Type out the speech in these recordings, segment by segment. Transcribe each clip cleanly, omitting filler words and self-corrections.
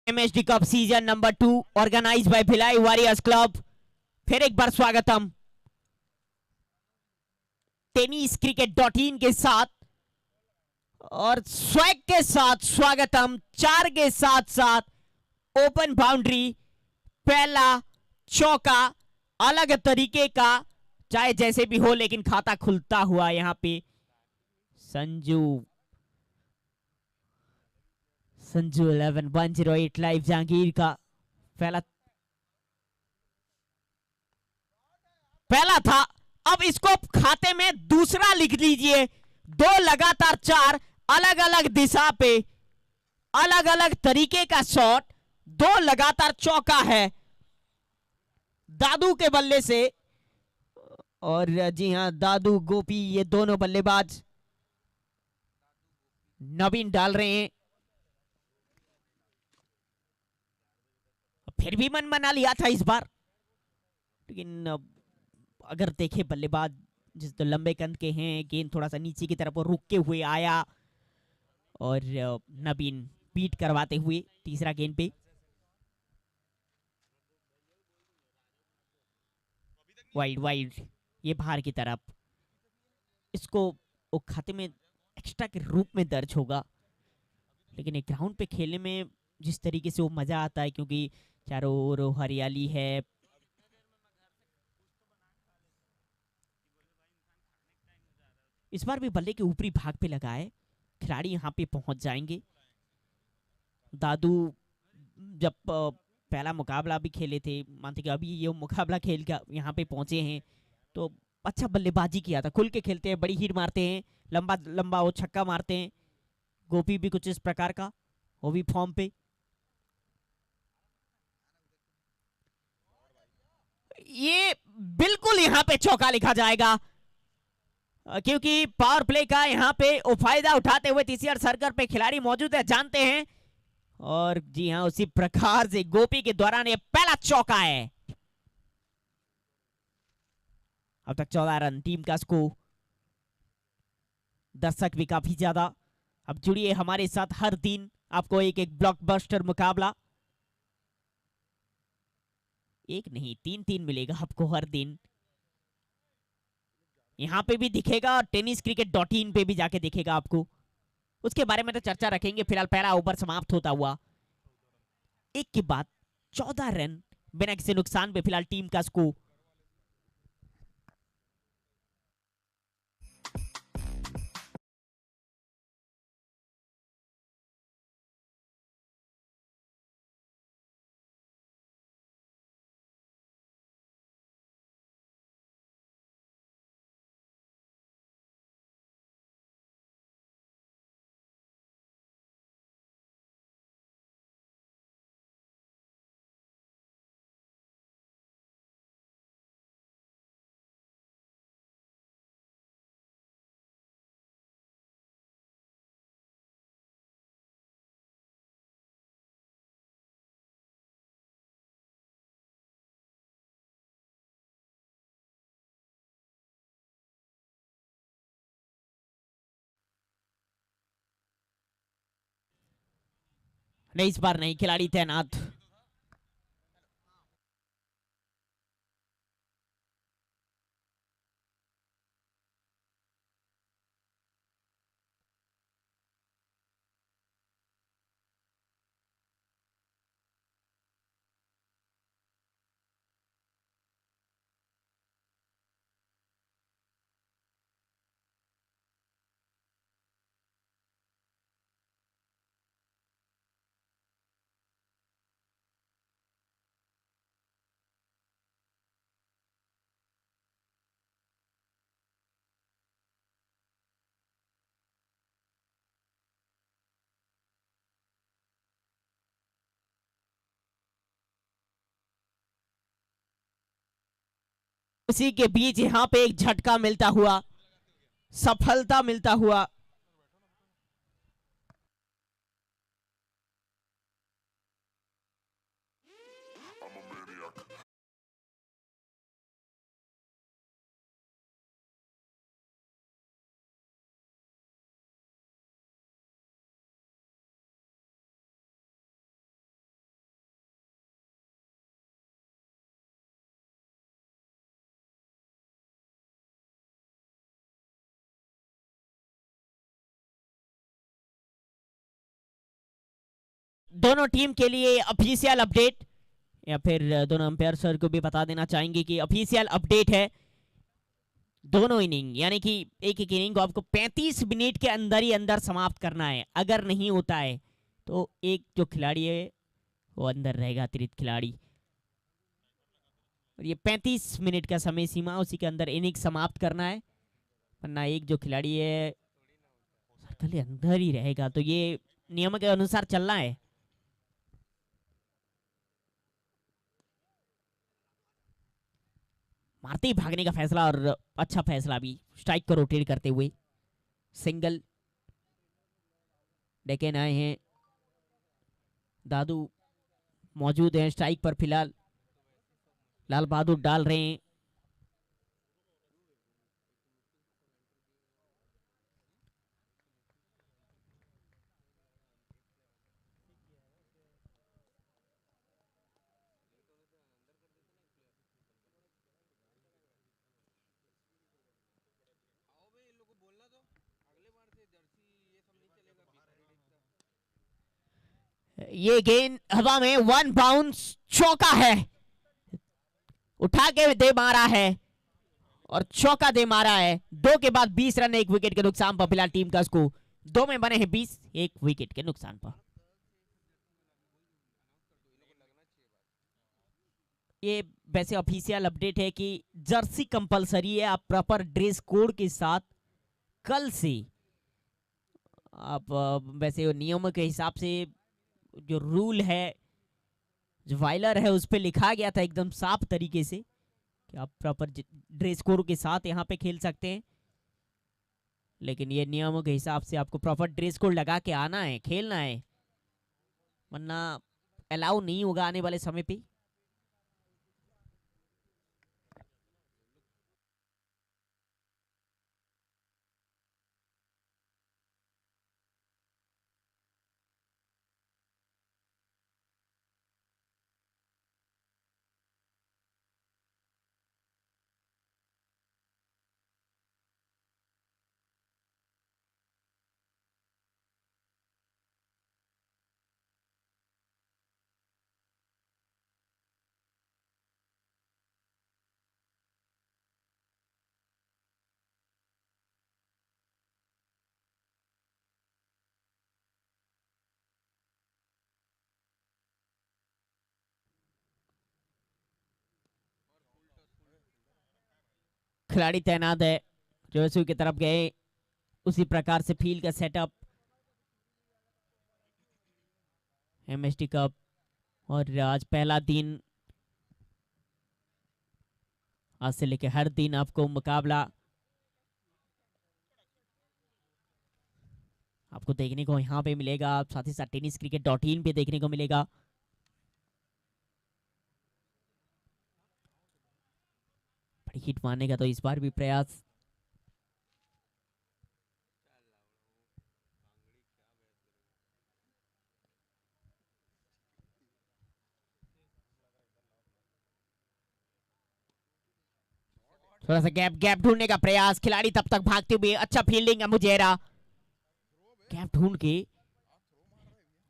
MSD cup season number 2 organise by Bhilai warriors club. फिर एक बार स्वागतम टेनिस क्रिकेट डॉट इन के साथ और स्वैग के साथ स्वागतम 4 के साथ साथ ओपन बाउंड्री, पहला चौका अलग तरीके का, चाहे जैसे भी हो लेकिन खाता खुलता हुआ यहां पे संजू 11-108 लाइव जहांगीर का पहला था। अब इसको खाते में दूसरा लिख लीजिए। 2 लगातार 4 अलग अलग दिशा पे अलग अलग तरीके का शॉट, 2 लगातार चौका है दादू के बल्ले से। और जी हां, दादू गोपी ये दोनों बल्लेबाज नवीन डाल रहे हैं। फिर भी मन बना लिया था इस बार, लेकिन अगर देखे बल्लेबाज जिस तो लंबे कंध के हैं, गेंद थोड़ा सा नीचे की तरफ रुकते हुए आया और नवीन बीट करवाते हुए तीसरा गेंद पे वाइड वाइड, ये बाहर की तरफ। इसको वो खाते में एक्स्ट्रा के रूप में दर्ज होगा, लेकिन एक ग्राउंड पे खेलने में जिस तरीके से वो मजा आता है, क्योंकि चारों ओर हरियाली है। इस बार भी बल्ले के ऊपरी भाग पे लगा है, खिलाड़ी यहाँ पे पहुंच जाएंगे। दादू जब पहला मुकाबला भी खेले थे, मानते कि अभी ये मुकाबला खेल के यहाँ पे पहुंचे हैं, तो अच्छा बल्लेबाजी किया था। खुल के खेलते हैं, बड़ी हीर मारते हैं, लंबा लंबा वो छक्का मारते हैं। गोपी भी कुछ इस प्रकार का, वो भी फॉर्म पे। ये बिल्कुल यहाँ पे चौका लिखा जाएगा, क्योंकि पावर प्ले का यहाँ पे वो फायदा उठाते हुए तीसरी सर्कल पे खिलाड़ी मौजूद है, जानते हैं। और जी हाँ, उसी प्रकार से गोपी के दौरान ये पहला चौका है। अब तक 14 रन टीम का स्कोर। दर्शक भी काफी ज्यादा। अब जुड़िए हमारे साथ, हर दिन आपको एक एक ब्लॉकबस्टर मुकाबला, एक नहीं 3 मिलेगा आपको हर दिन। यहाँ पे भी दिखेगा, टेनिस क्रिकेट डॉट इन पे भी जाके दिखेगा आपको। उसके बारे में तो चर्चा रखेंगे। फिलहाल पहला ओवर समाप्त होता हुआ, एक के बाद 14 रन बिना किसी नुकसान पे फिलहाल टीम का स्कोर। नहीं, इस बार नहीं, खिलाड़ी तैनात। उसी के बीच यहाँ पे एक झटका मिलता हुआ, सफलता मिलता हुआ। दोनों टीम के लिए ऑफिशियल अपडेट, या फिर दोनों अंपायर सर को भी बता देना चाहेंगे कि ऑफिशियल अपडेट है, दोनों इनिंग यानी कि एक एक इनिंग को आपको 35 मिनट के अंदर ही अंदर समाप्त करना है। अगर नहीं होता है तो एक जो खिलाड़ी है वो अंदर रहेगा, अतिरिक्त खिलाड़ी। और ये 35 मिनट का समय सीमा, उसी के अंदर इनिंग समाप्त करना है, वरना एक जो खिलाड़ी है सर्कल के अंदर ही रहेगा। तो ये नियम के अनुसार चलना है। मारते ही भागने का फैसला, और अच्छा फैसला भी, स्ट्राइक को रोटेट करते हुए सिंगल। डेकेन आए हैं, दादू मौजूद हैं स्ट्राइक पर फिलहाल, लाल बहादुर डाल रहे हैं। ये गेंद हवा में, वन बाउंस, चौका है, उठा के दे मारा है और चौका दे मारा है। 2 के बाद 20 रन, 1 विकेट के नुकसान पर फिलहाल टीम का स्कोर 2 में बने हैं 20, 1 विकेट के नुकसान पर। ये वैसे ऑफिशियल अपडेट है कि जर्सी कंपलसरी है, आप प्रॉपर ड्रेस कोड के साथ कल से आप वैसे नियमों के हिसाब से जो रूल है, जो वायलर है, उस पर लिखा गया था एकदम साफ तरीके से कि आप प्रॉपर ड्रेस कोड के साथ यहाँ पे खेल सकते हैं। लेकिन ये नियमों के हिसाब से आपको प्रॉपर ड्रेस कोड लगा के आना है, खेलना है, वरना अलाउ नहीं होगा आने वाले समय पे। खिलाड़ी तैनात है, जो की तरफ गए, उसी प्रकार से फील्ड का सेटअप, एमएसटी कप, और आज पहला दिन, आज से लेके हर दिन आपको मुकाबला आपको देखने को यहाँ पे मिलेगा, साथ ही साथ टेनिस क्रिकेट डॉट इन पे देखने को मिलेगा। बड़ी हिट मारने का तो इस बार भी प्रयास, थोड़ा सा गैप गैप ढूंढने का प्रयास, खिलाड़ी तब तक भागते हुए, अच्छा फील्डिंग है मुजेरा, गैप ढूंढ के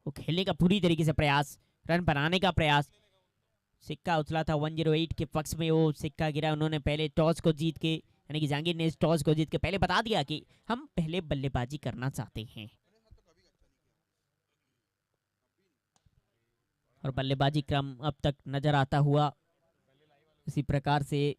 वो खेलने का पूरी तरीके से प्रयास, रन बनाने का प्रयास। सिक्का उछला था 108 के पक्ष में, वो सिक्का गिरा, उन्होंने पहले टॉस को जीत के, यानी कि जहांगीर ने इस टॉस को जीत के पहले बता दिया कि हम पहले बल्लेबाजी करना चाहते हैं, और बल्लेबाजी क्रम अब तक नजर आता हुआ इसी प्रकार से।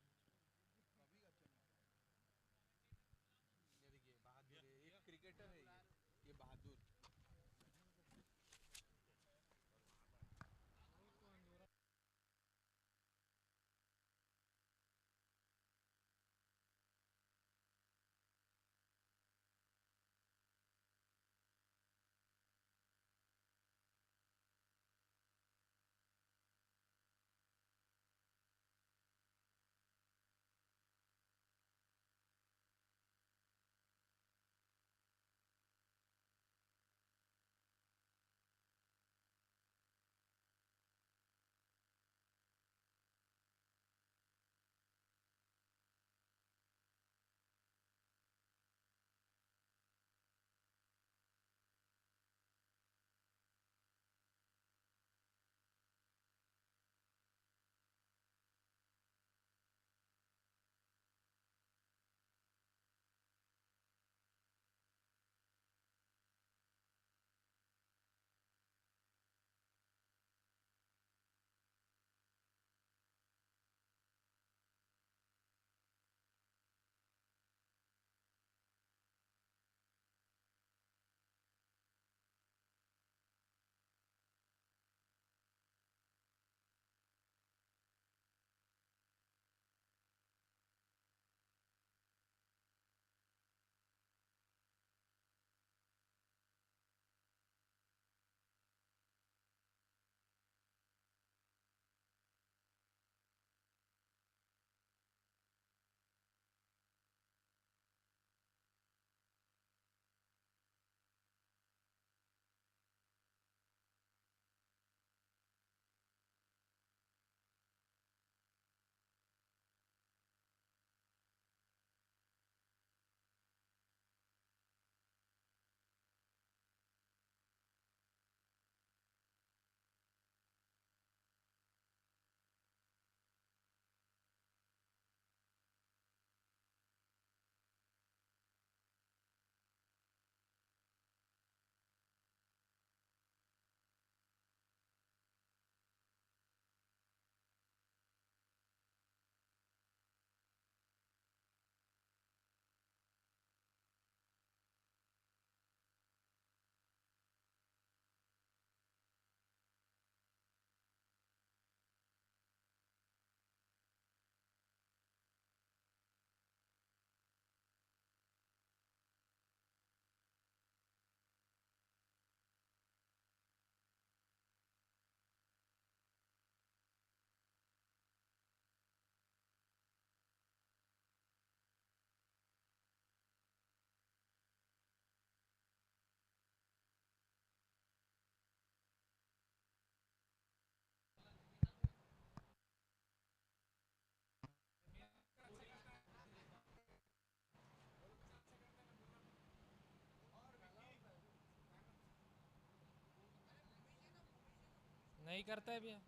नहीं करता है भैया।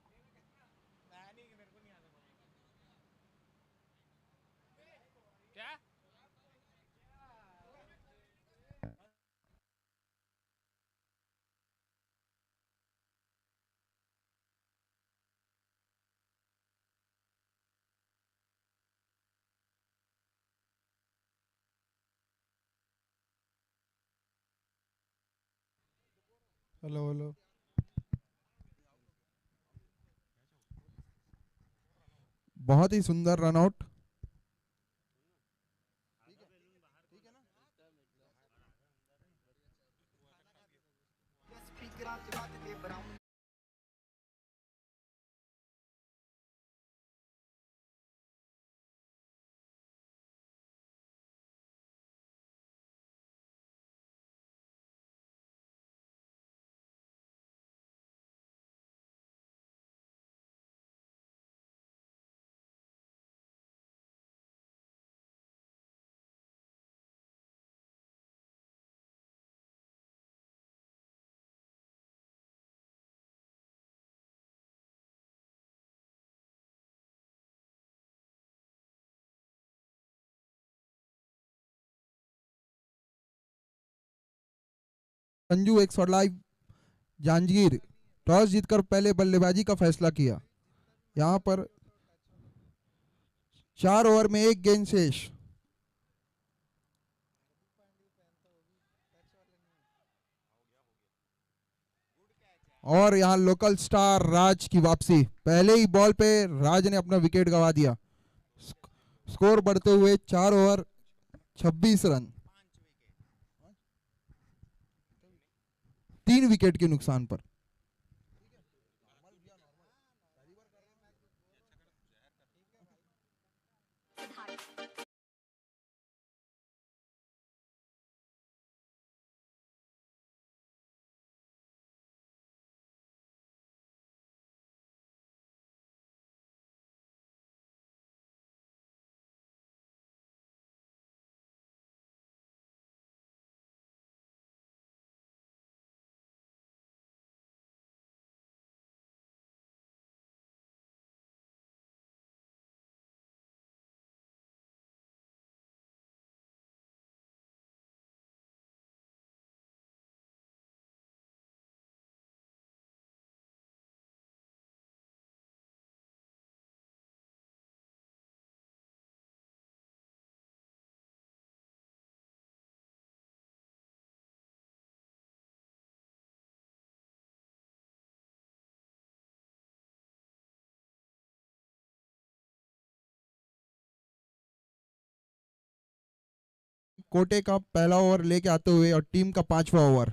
क्या? Hello hello. बहुत ही सुंदर रन आउट। संजू एक शॉट लाइव। जांजगीर टॉस जीतकर पहले बल्लेबाजी का फैसला किया। यहाँ पर 4 ओवर में एक गेंद शेष। और यहाँ लोकल स्टार राज की वापसी। पहले ही बॉल पे राज ने अपना विकेट गंवा दिया। स्कोर बढ़ते हुए 4 ओवर 26 रन, 3 विकेट के नुकसान पर। कोटे का पहला ओवर लेके आते हुए और टीम का 5वां ओवर।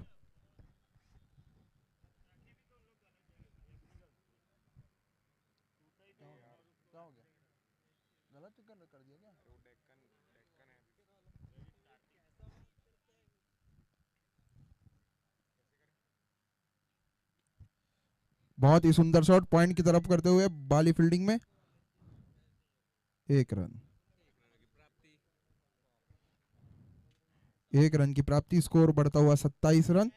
बहुत ही सुंदर शॉट पॉइंट की तरफ करते हुए बाली फील्डिंग में 1 रन। 1 रन की प्राप्ति। स्कोर बढ़ता हुआ 27 रन।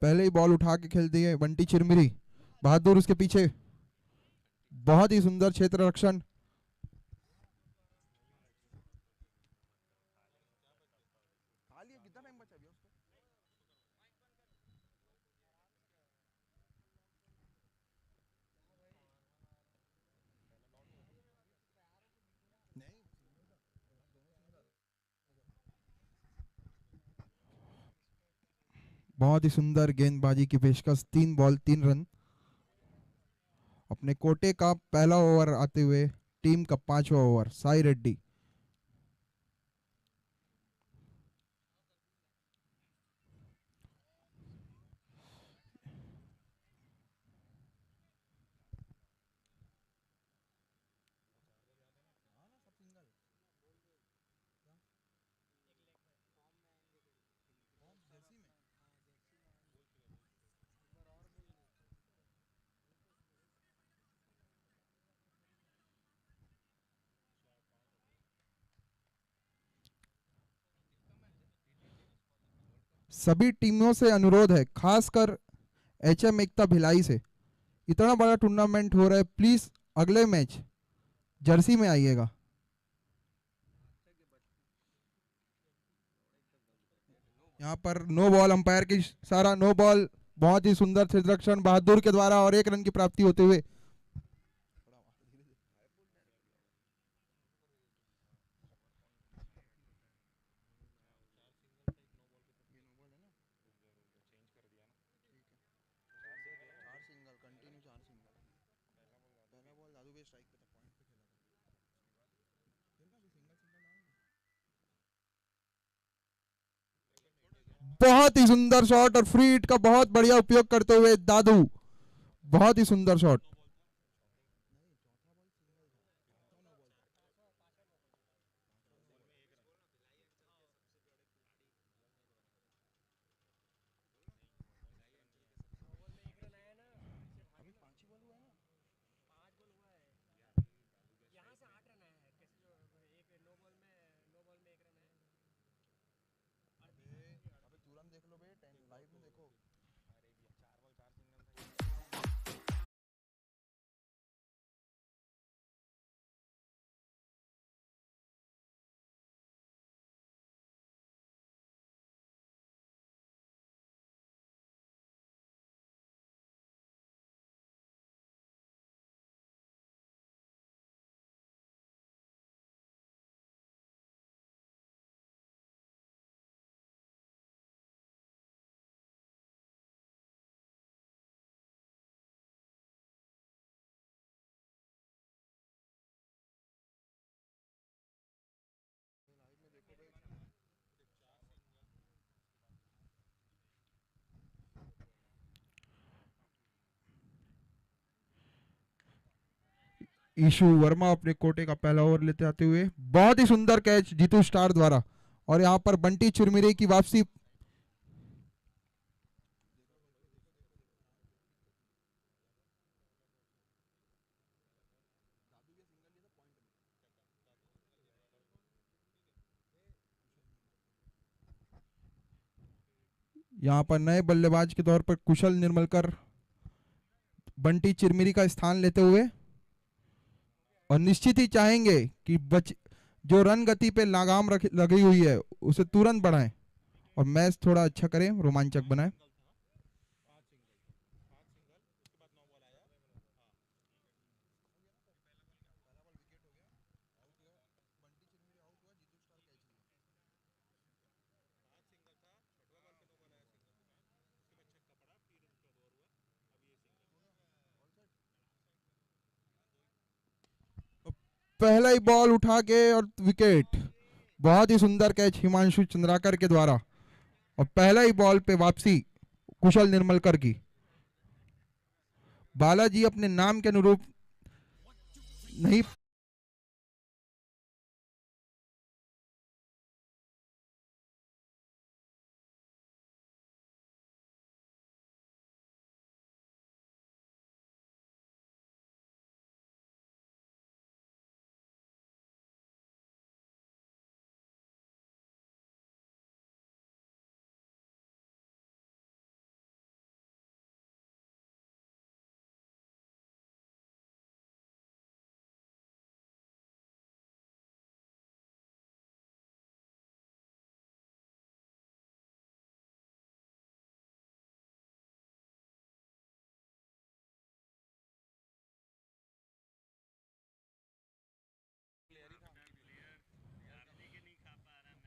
पहले ही बॉल उठा के खेल दिए बंटी चिरमिरी। बहादुर उसके पीछे। बहुत ही सुंदर क्षेत्र रक्षण। बहुत ही सुंदर गेंदबाजी की पेशकश। 3 बॉल 3 रन। अपने कोटे का पहला ओवर आते हुए टीम का 5वां ओवर। साई रेड्डी। सभी टीमों से अनुरोध है, खासकर एचएम एकता भिलाई से, इतना बड़ा टूर्नामेंट हो रहा है, प्लीज अगले मैच जर्सी में आइएगा। यहाँ पर नो बॉल, अंपायर की सारा नो बॉल, बहुत ही सुंदर क्षेत्ररक्षण बहादुर के द्वारा और 1 रन की प्राप्ति होते हुए। बहुत ही सुंदर शॉट और फ्री हिट का बहुत बढ़िया उपयोग करते हुए दादू, बहुत ही सुंदर शॉट। ईशु वर्मा अपने कोटे का पहला ओवर लेते आते हुए, बहुत ही सुंदर कैच जीतू स्टार द्वारा। और यहाँ पर बंटी चिरमिरे की वापसी। यहाँ पर नए बल्लेबाज के तौर पर कुशल निर्मलकर बंटी चिरमिरी का स्थान लेते हुए, और निश्चित ही चाहेंगे कि जो रन गति पे लगाम लगी हुई है उसे तुरंत बढ़ाएं और मैच थोड़ा अच्छा करें, रोमांचक बनाएं। पहला ही बॉल उठा के और विकेट, बहुत ही सुंदर कैच हिमांशु चंद्राकर के द्वारा। और पहला ही बॉल पे वापसी कुशल निर्मलकर की। बालाजी अपने नाम के अनुरूप नहीं।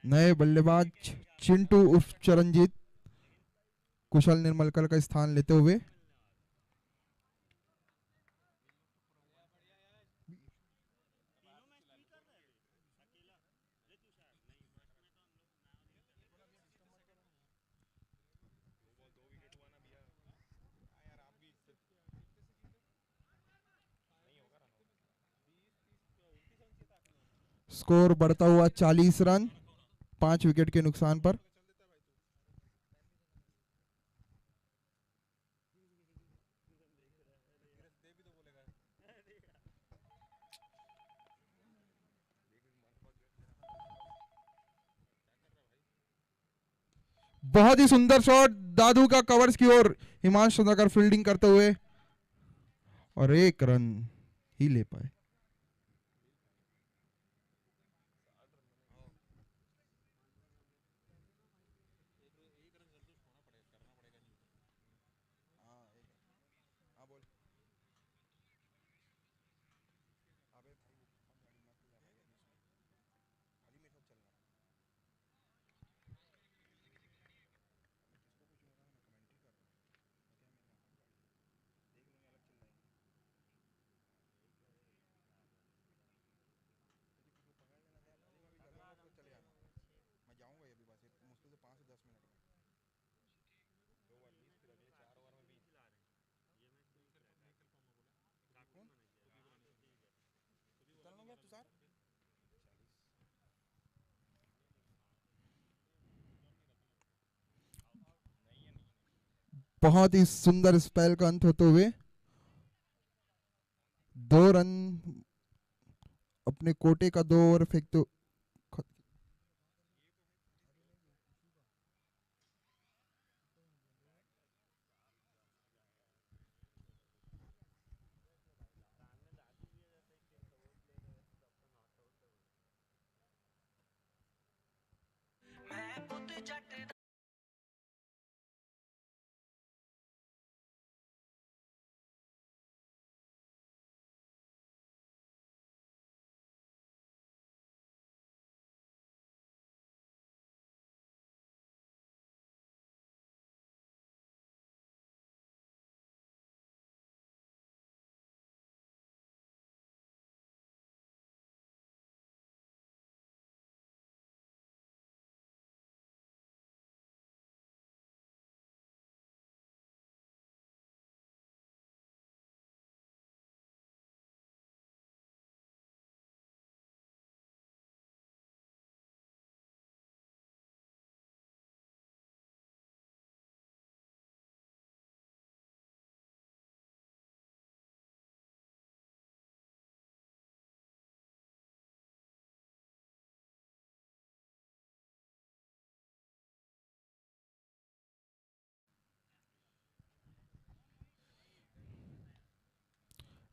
नए बल्लेबाज चिंटू उर्फ चरणजीत कुशल निर्मलकर का स्थान लेते हुए। स्कोर बढ़ता हुआ 40 रन 5 विकेट के नुकसान पर। बहुत ही सुंदर शॉट दादू का कवर्स की ओर, हिमांशु नगर फील्डिंग करते हुए और 1 रन ही ले पाए। बहुत ही सुंदर स्पेल का अंत होते हुए 2 रन अपने कोटे का 2 ओवर फेंकते।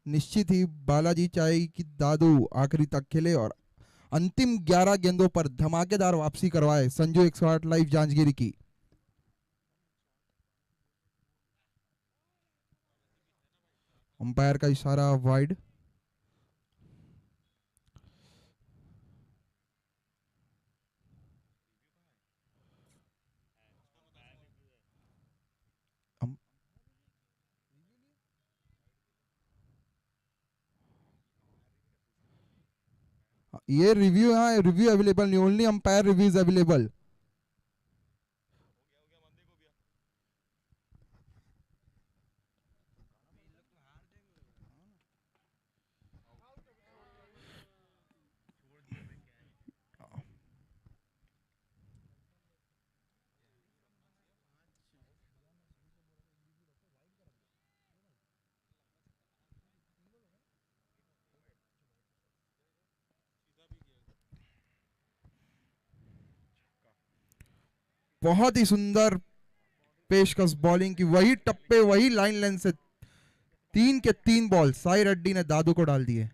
निश्चित ही बालाजी चाहे कि दादू आखिरी तक खेले और अंतिम 11 गेंदों पर धमाकेदार वापसी करवाए संजू 108 लाइव जांजगीरी की। अंपायर का इशारा वाइड। ये रिव्यू है, रिव्यू अवेलेबल नहीं, only umpire review is available. बहुत ही सुंदर पेशकश बॉलिंग की, वही टप्पे वही लाइन लेंथ से 3 के 3 बॉल साई रेड्डी ने दादू को डाल दिए।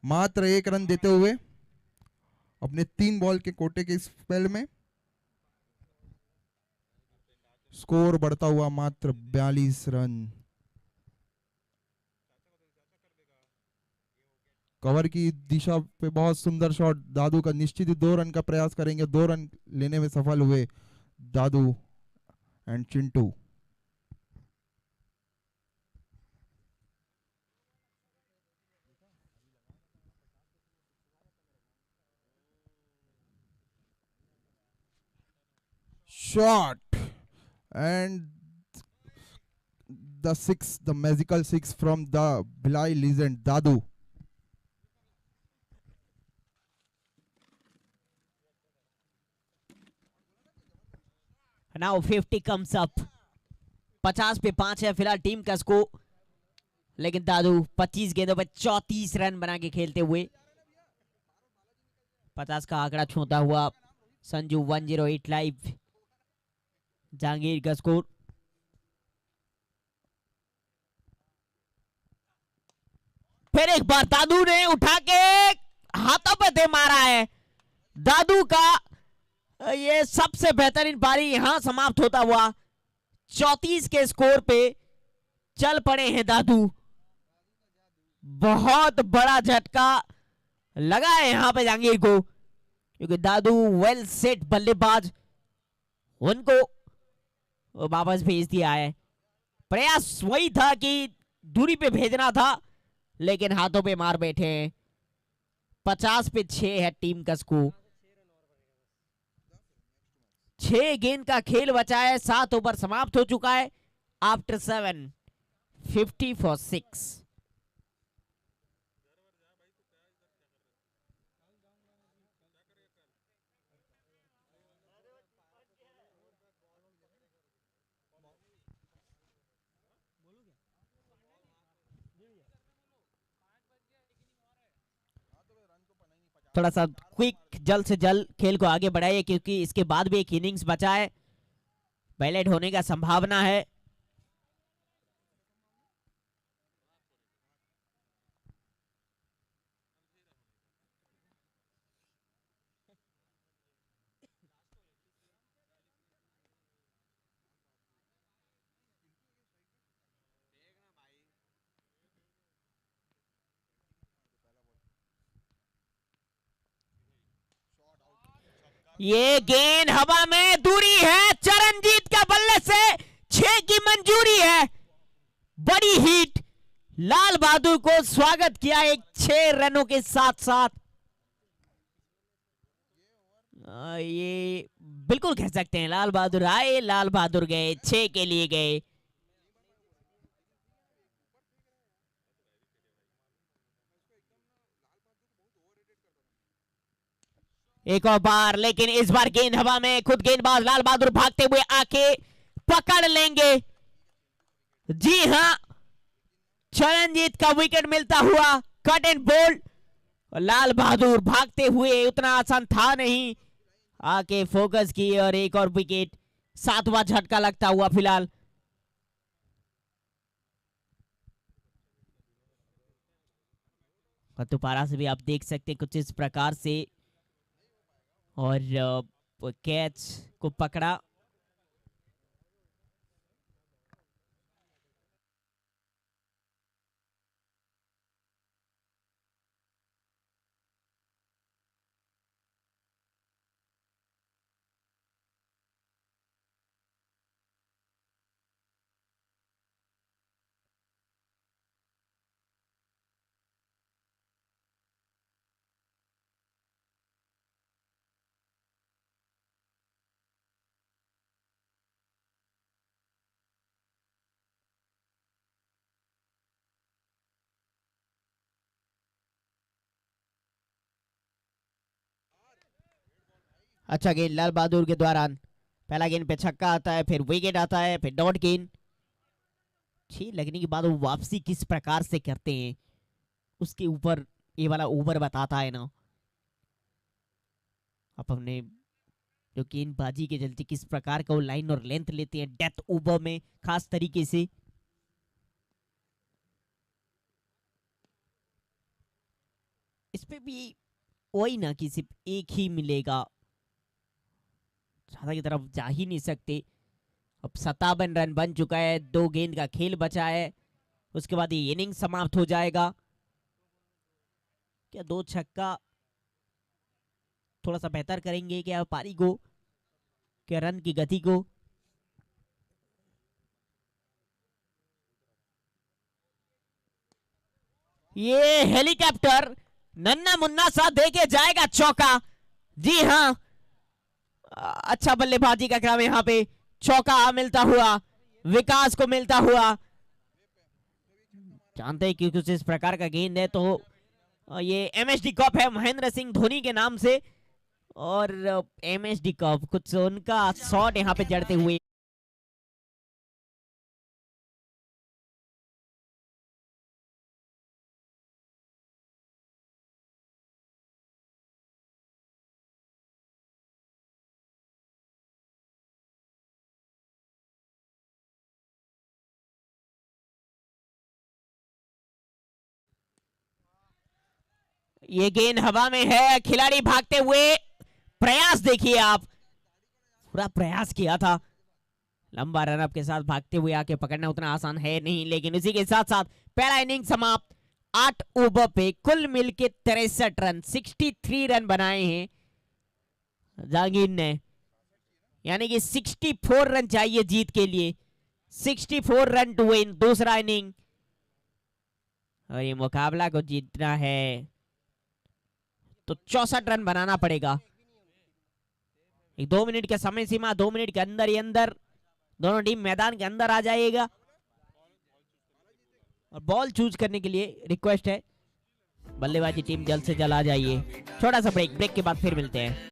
मात्र 1 रन देते हुए अपने 3 बॉल के कोटे के स्पेल में स्कोर बढ़ता हुआ मात्र 42 रन। कवर की दिशा पे बहुत सुंदर शॉट दादू का, निश्चित ही 2 रन का प्रयास करेंगे, 2 रन लेने में सफल हुए Dadu and Chintu. Shot and the 6, the magical 6 from the Bhilai legend Dadu. Now 50 comes up. 50 पे 5 है फिलहाल टीम का स्कोर, लेकिन दादू 25 गेंदों पर 34 रन बना के खेलते हुए 50 का आंकड़ा छूता हुआ संजू 108 लाइव जहांगीर का स्कोर। फिर एक बार दादू ने उठा के हाथों पे दे मारा है। दादू का ये सबसे बेहतरीन पारी यहां समाप्त होता हुआ 34 के स्कोर पे चल पड़े हैं दादू। बहुत बड़ा झटका लगा है यहां पे जहांगीर को, क्योंकि दादू वेल सेट बल्लेबाज, उनको वापस भेज दिया है। प्रयास वही था कि दूरी पे भेजना था, लेकिन हाथों पे मार बैठे हैं। 50 पे 6 है टीम का स्कोर। 6 गेंद का खेल बचा है, 7 ओवर समाप्त हो चुका है। After 7 50 for 6। थोड़ा सा क्विक, जल्द से जल्द खेल को आगे बढ़ाइए, क्योंकि इसके बाद भी एक इनिंग्स बचा है, बैलेट होने का संभावना है। ये गेंद हवा में, दूरी है, चरणजीत का बल्ले से 6 की मंजूरी है। बड़ी हिट, लाल बहादुर को स्वागत किया एक 6 रनों के साथ साथ। ये बिल्कुल कह सकते हैं लाल बहादुर आए, लाल बहादुर गए, 6 के लिए गए। एक और बार, लेकिन इस बार गेंद हवा में, खुद गेंदबाज लाल बहादुर भागते हुए आके पकड़ लेंगे। जी हां, चरणजीत का विकेट मिलता हुआ, cut and bold. Lal Bahadur भागते हुए, उतना आसान था नहीं, आके फोकस की और एक और विकेट। 7वां झटका लगता हुआ फिलहाल। दोबारा से भी आप देख सकते हैं कुछ इस प्रकार से, और कैच को पकड़ा। अच्छा गेंद लाल बहादुर के द्वारा। पहला गेंद पे छक्का आता है, फिर विकेट आता है, फिर डॉट गेंद। 6 लगने के बाद वो वापसी किस प्रकार से करते हैं, उसके ऊपर ये वाला ओवर बताता है ना। अब हमने जो गेंदबाजी के चलते किस प्रकार का वो लाइन और लेंथ लेते हैं डेथ ओवर में, खास तरीके से। इस पे भी वही ना कि सिर्फ एक ही मिलेगा, ज्यादा की तरफ जा ही नहीं सकते। अब 57 रन बन चुका है, 2 गेंद का खेल बचा है, उसके बाद ये इनिंग समाप्त हो जाएगा। क्या 2 छक्का थोड़ा सा बेहतर करेंगे क्या पारी को, क्या रन की गति को? ये हेलीकॉप्टर नन्ना मुन्ना सा देके जाएगा चौका। जी हाँ, अच्छा बल्लेबाजी का क्रम यहाँ पे, चौका मिलता हुआ, विकास को मिलता हुआ। जानते हैं कि कुछ इस प्रकार का गेंद है, तो ये एमएसडी कप है महेंद्र सिंह धोनी के नाम से, और एमएसडी कप कुछ उनका शॉट यहाँ पे जड़ते हुए। ये गेंद हवा में है, खिलाड़ी भागते हुए, प्रयास देखिए आप, पूरा प्रयास किया था, लंबा रनअप के साथ भागते हुए आके पकड़ना उतना आसान है नहीं, लेकिन इसी के साथ साथ पहला इनिंग समाप्त। 8 ओवर पे कुल मिलके 63 रन, 63 रन बनाए हैं जहांगीर ने, यानी कि 64 रन चाहिए जीत के लिए, 64 रन टू विन दूसरा इनिंग, और ये मुकाबला को जीतना है तो 64 रन बनाना पड़ेगा। 2 मिनट का समय सीमा, 2 मिनट के अंदर ही अंदर दोनों टीम मैदान के अंदर आ जाएगा, और बॉल चूज करने के लिए रिक्वेस्ट है, बल्लेबाजी टीम जल्द से जल्द आ जाइए। छोटा सा ब्रेक, ब्रेक के बाद फिर मिलते हैं।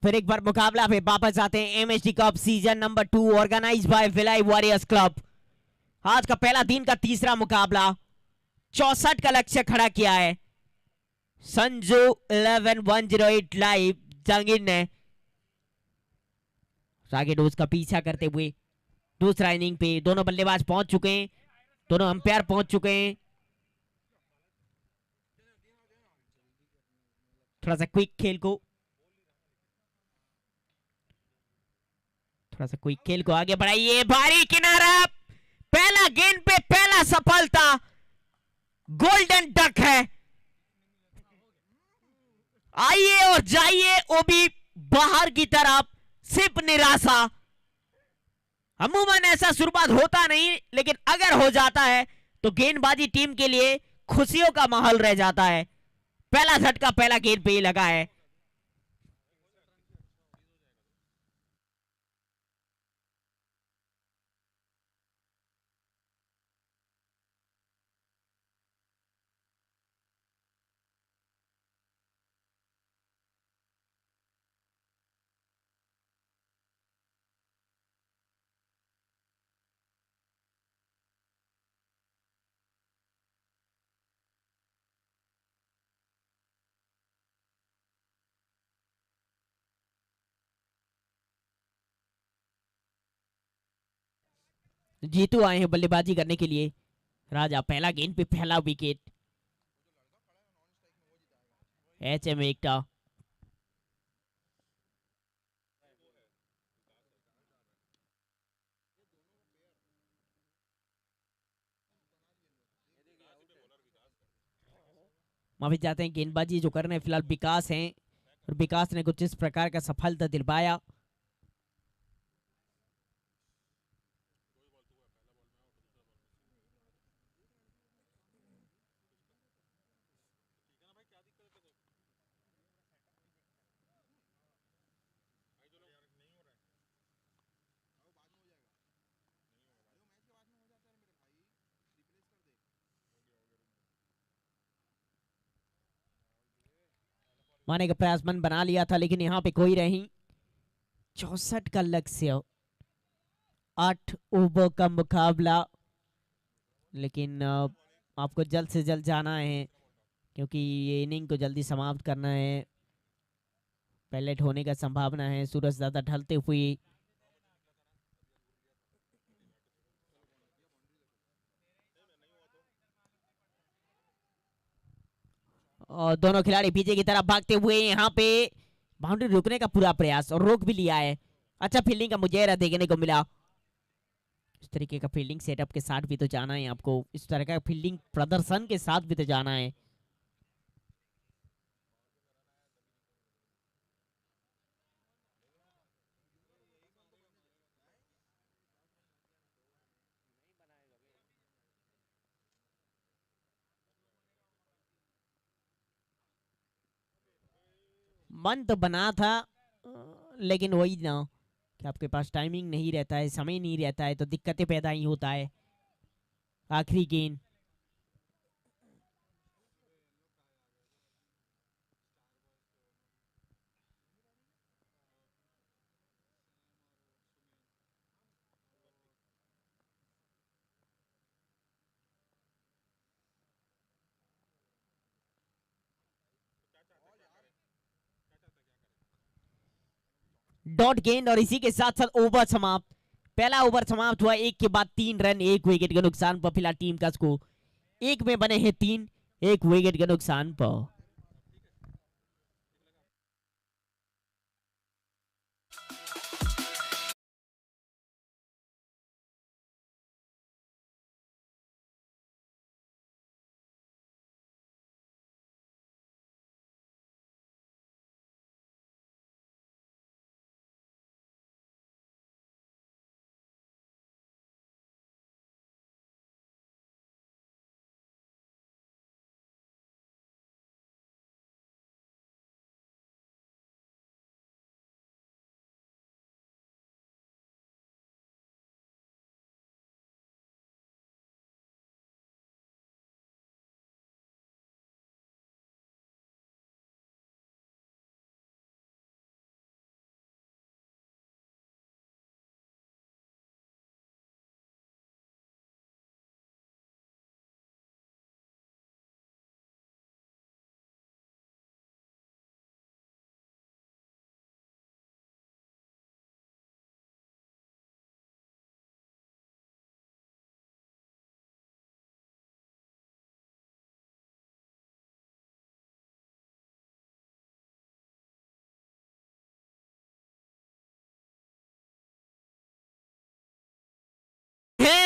फिर एक बार मुकाबला पे वापस आते हैं। MHD cup season number 2 organised by Bhilai warriors club. आज का पहला दिन का तीसरा मुकाबला 64 का लक्ष्य खड़ा किया है संजू 11108 लाइव जहांगीर ने। रागे डोज का पीछा करते हुए दूसरा इनिंग पे दोनों बल्लेबाज पहुंच चुके हैं, दोनों अंपायर पहुंच चुके हैं। थोड़ा सा क्विक खेल को आगे बढ़ाइए। भारी किनारा, पहला गेंद पे पहला सफलता, गोल्डन डक है। आइए और जाइए ओबी बाहर की तरफ, सिर्फ निराशा। अमूमन ऐसा शुरुआत होता नहीं, लेकिन अगर हो जाता है तो गेंदबाजी टीम के लिए खुशियों का माहौल रह जाता है। पहला झटका पहला गेंद पे ही लगा है। जीतू आए हैं बल्लेबाजी करने के लिए। राजा पहला गेंद पे पहला विकेट। एचएम एकटा वापस जाते हैं। गेंदबाजी जो कर रहे हैं फिलहाल विकास हैं, और विकास ने कुछ इस प्रकार का सफलता दिलवाया। मारने का प्रयास मन बना लिया था, लेकिन यहाँ पे कोई नहीं। 64 का लक्ष्य, 8 ओवर का मुकाबला, लेकिन आपको जल्द से जल्द जाना है क्योंकि ये इनिंग को जल्दी समाप्त करना है। पैलेट होने का संभावना है सूरज ज्यादा ढलते हुए। और दोनों खिलाड़ी पीछे की तरफ भागते हुए यहाँ पे बाउंड्री रोकने का पूरा प्रयास, और रोक भी लिया है। अच्छा फील्डिंग का मुजाहरा देखने को मिला। इस तरीके का फील्डिंग सेटअप के साथ भी तो जाना है आपको, इस तरह का फील्डिंग प्रदर्शन के साथ भी तो जाना है। मन तो बना था, लेकिन वही ना कि आपके पास टाइमिंग नहीं रहता है, समय नहीं रहता है, तो दिक्कतें पैदा ही होता है। आखिरी गेंद, डॉट गेंद, और इसी के साथ साथ ओवर समाप्त। पहला ओवर समाप्त हुआ, एक के बाद 3 रन 1 विकेट के नुकसान पर। फिलहाल टीम का स्कोर 1 में बने हैं 3, 1 विकेट के नुकसान पर।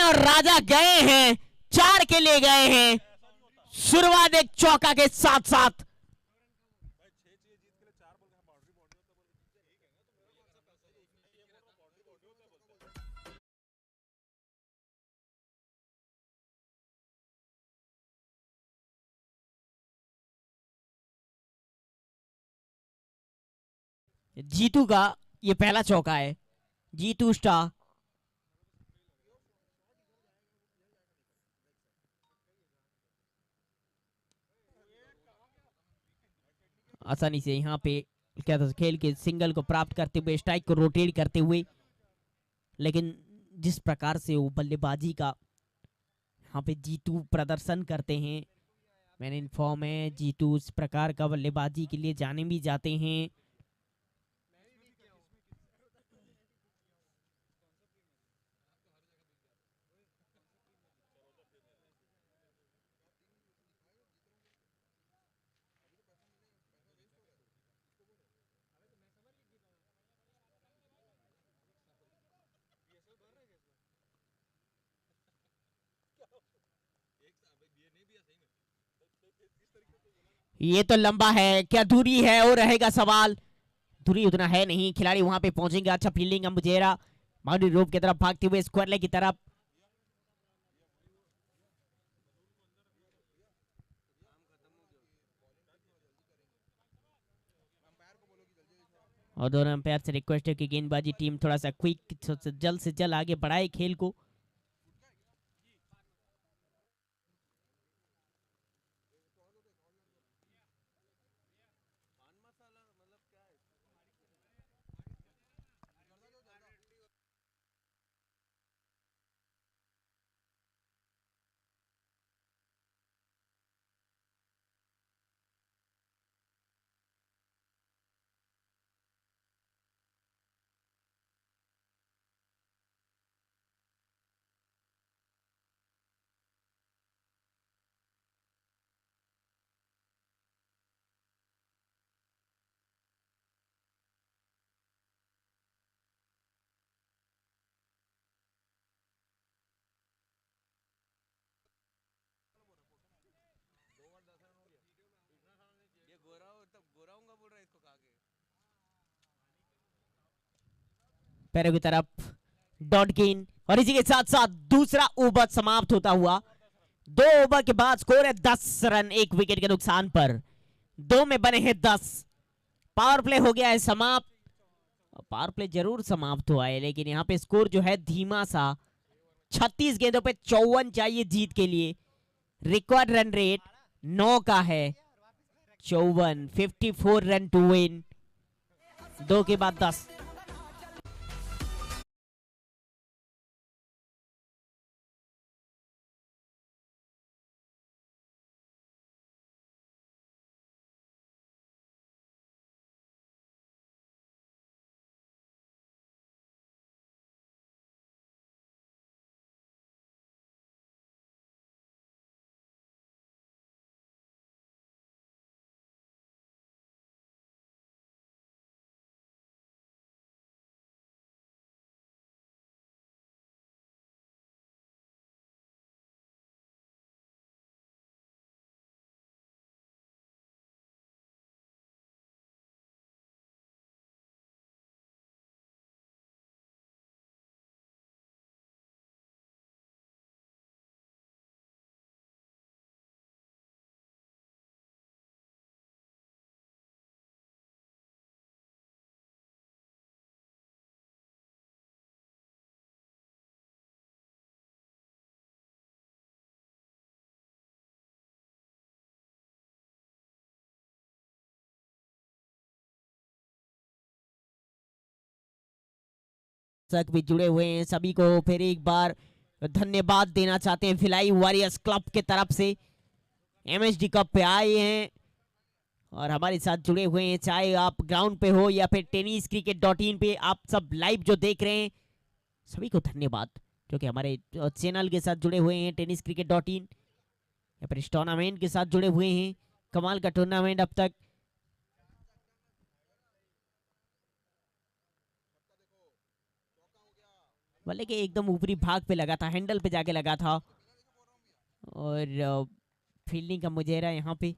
और राजा गए हैं, 4 के लिए गए हैं। शुरुआत एक चौका के साथ साथ। जीतू का ये पहला चौका है, जीतू स्टार। आसानी से यहाँ पे क्या था, खेल के सिंगल को प्राप्त करते हुए, स्ट्राइक को रोटेट करते हुए, लेकिन जिस प्रकार से वो बल्लेबाजी का यहाँ पे जीतू प्रदर्शन करते हैं, मैंने इन्फॉर्म है जीतू इस प्रकार का बल्लेबाजी के लिए जाने भी जाते हैं। ये तो लंबा है, क्या दूरी है और रहेगा सवाल। दूरी उतना है नहीं, खिलाड़ी वहां पे पहुंचेंगे। अच्छा फील्डिंग है मुजेरा, बाउंड्री रोप की तरफ भागते हुए स्क्वायर लेग की तरफ। और दोनों अंपायर से रिक्वेस्ट है कि गेंदबाजी टीम थोड़ा सा क्विक, जल्द से जल्द आगे बढ़ाए खेल को। पैरों की तरफ डॉट गेन, और इसी के साथ साथ दूसरा ओवर समाप्त होता हुआ। 2 ओवर के बाद स्कोर है 10 रन, 1 विकेट के नुकसान पर। 2 में बने हैं 10। पावर प्ले हो गया है समाप्त। पावर प्ले जरूर समाप्त हुआ है, लेकिन यहाँ पे स्कोर जो है धीमा सा। 36 गेंदों पे 54 चाहिए जीत के लिए। रिक्वायर्ड रन रेट 9 का है। 54, 54 रन टू विन। 2 के बाद 10। दर्शक भी जुड़े हुए हैं, सभी को फिर एक बार धन्यवाद देना चाहते हैं भिलाई वॉरियर्स क्लब के तरफ से। एमएसडी कप पे आए हैं और हमारे साथ जुड़े हुए हैं, चाहे आप ग्राउंड पे हो या फिर टेनिस क्रिकेट .in पे आप सब लाइव जो देख रहे हैं, सभी को धन्यवाद जो कि हमारे चैनल के साथ जुड़े हुए हैं टेनिस क्रिकेट .in या फिर इस टूर्नामेंट के साथ जुड़े हुए हैं। कमाल का टूर्नामेंट अब तक। बल्ले के एकदम ऊपरी भाग पे लगा था, हैंडल पे जाके लगा था। और फील्डिंग का मुजहरा यहाँ पे।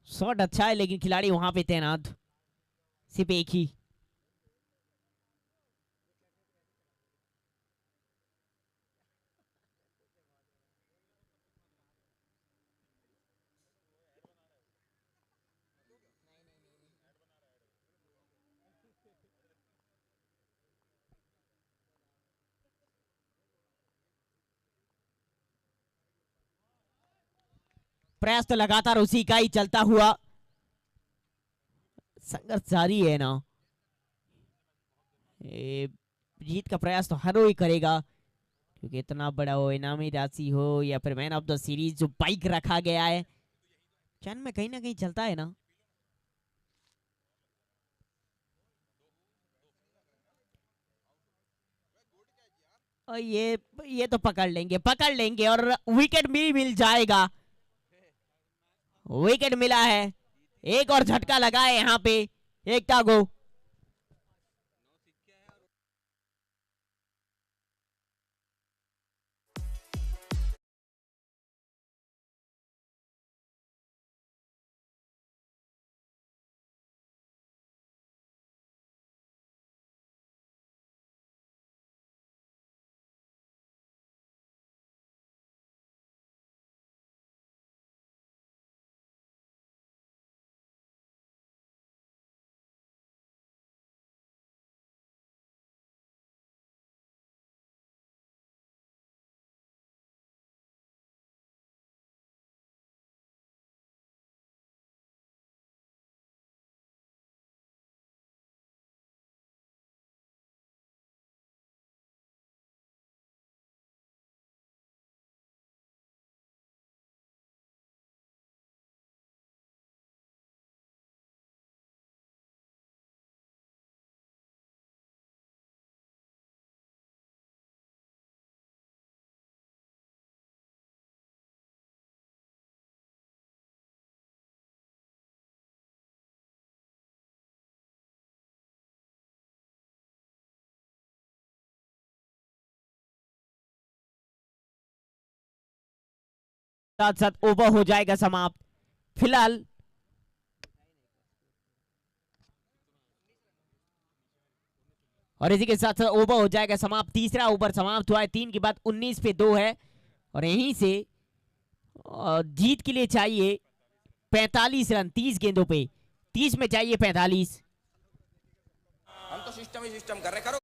शॉट अच्छा है लेकिन खिलाड़ी वहां पे तैनात सिर्फ एक ही। प्रयास तो लगातार उसी का ही चलता हुआ, संघर्ष जारी है ना। जीत का प्रयास तो हर कोई करेगा, क्योंकि इतना बड़ा हो, इनामी राशि हो या फिर मैन ऑफ द सीरीज जो बाइक रखा गया है, चैन में कहीं ना कहीं चलता है ना। और ये तो पकड़ लेंगे और विकेट भी मिल जाएगा। विकेट मिला है, एक और झटका लगा है यहाँ पे एकता को। साथ साथ ओवर हो जाएगा समाप्त फिलहाल। और इसी के साथ साथ ओवर हो जाएगा समाप्त। तीसरा ओवर समाप्त हुआ है, 3 के बाद 19 पे 2 है। और यहीं से जीत के लिए चाहिए 45 रन 30 गेंदों पे, 30 में चाहिए 45। हम तो सिस्टम ही सिस्टम कर रहे, करो।